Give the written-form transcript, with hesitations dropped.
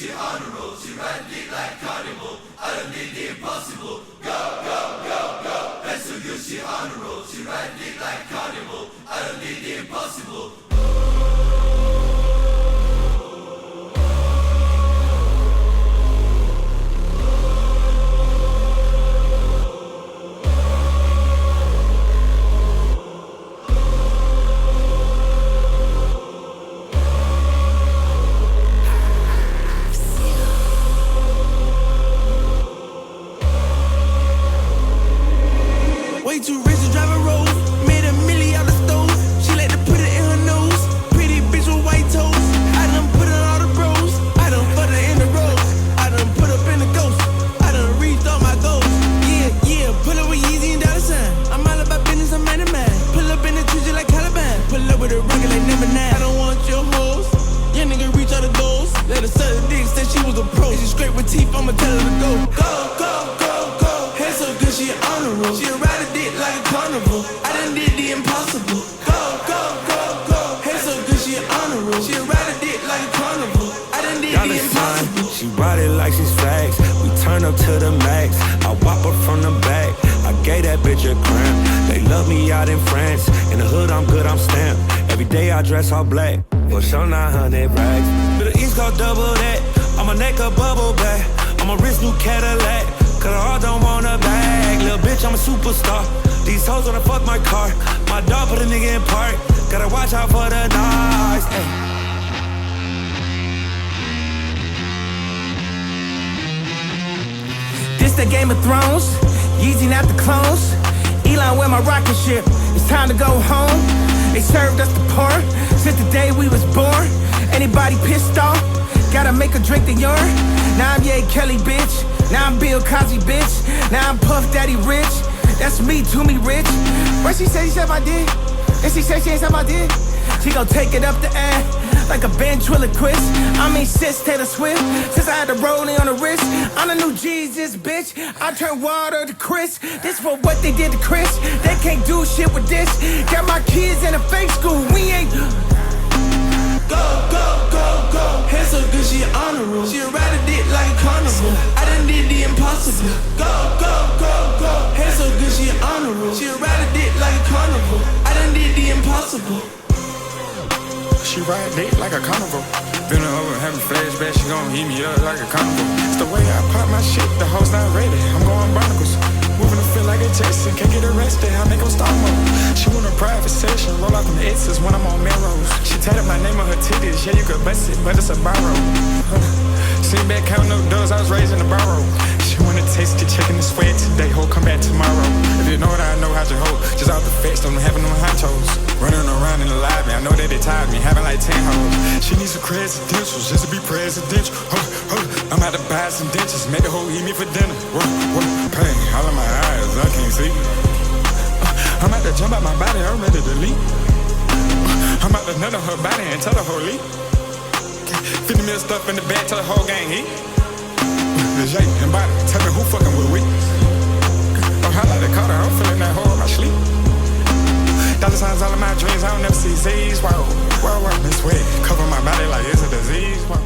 she on the road. She ride dick like carnival. I done did the impossible. Go, go, go, go. That's so good, she on the road. She ride dick like carnival. I done did the impossible. Way too rich to drive a road. Made a milli out the stove. She like to put it in her nose. Pretty bitch with white toes. I done put her all the bros. I done put her in the road. I done put up in the ghost. I done reached all my goals. Yeah, yeah. Pull up with Yeezy and dollar sign. I'm all about business, I'm man to man. Pull up in the trees like Caliban. Pull up with a rocket like number 9. I don't want your hoes. Your nigga reach all the goals. Let her suck the dick, said she was a pro. She scrape with teeth, I'ma tell her to go. Go, go, go, go. Hair so good, she on the road. She ride a dick like a carnival. I done did the impossible. Go, go, go, go. Hair so good, she on the road. She ride a dick like a carnival. I done did the impossible. She ride it like she's facts. We turn up to the max. I whop her from the back. I gave that bitch a cramp. They love me out in France. In the hood, I'm good, I'm stamped. Every day I dress all black. For sure 900 rags. To the East Coast, double that. On my neck a bubble back. On my wrist, new Cadillac. Cause I all don't want a bag. Little bitch, I'm a superstar. These hoes wanna fuck my car. My dog put a nigga in park. Gotta watch out for the noise. Ay. This the Game of Thrones, Yeezy not the clones. Elon with my rocket ship, it's time to go home. They served us the porn, since the day we was born. Anybody pissed off, gotta make a drink the urine. Now I'm Ye Kelly, bitch. Now I'm Bill Cosby, bitch. Now I'm Puff Daddy Rich. That's me, to me rich. What she say, she said my dick. And she said she ain't said my dick. She gon' take it up the air like a ventriloquist. I mean, sis Taylor Swift. Since I had the rolling on the wrist, I'm the new Jesus, bitch. I turn water to Chris. This for what they did to Chris. They can't do shit with this. Got my kids in a fake school. We ain't. Go, go, go, go. Hair so good, she on the road. She ride a dick like a carnival. I done did the impossible. Go, go, go, go. Hair so good, she on the road. She ride a dick like a carnival. I done did the impossible. She ride dick like a carnival. Been over having flashbacks, she gon' heat me up like a carnival. It's the way I pop my shit, the hoes not ready. I'm going barnacles. Moving to feel like a Jason, can't get arrested, I make them start mode. She want a private session, roll out them X's when I'm on Melrose. She tatted my name on her titties, yeah you could bust it, but it's a borrow. Sit back, count no doors, I was raised in the barrow. She wanna taste the chicken and sweat today, ho, come back tomorrow. If you know what I know, how'd you hold? Just out the fence, don't having them honchos. Running around in the lobby, I know that they tired me, having like 10 hoes. She needs some credentials just to be presidential. I'm about to buy some dentures, make the hoe eat me for dinner. Pain, all in my eyes, I can't see. I'm about to jump out my body, I'm ready to leave. I'm about to nut on her body and tell her hoe leave. 50 mil stuff in the bag, tell the whole gang eat. The Jay and body, tell me who fucking with we. I'm hot like the Carter, I'm feeling that hoe in my sleep. Dollar signs all of my dreams, I don't never see Z's. Wow, wow, wow, this way, cover my body like it's a disease. Wow.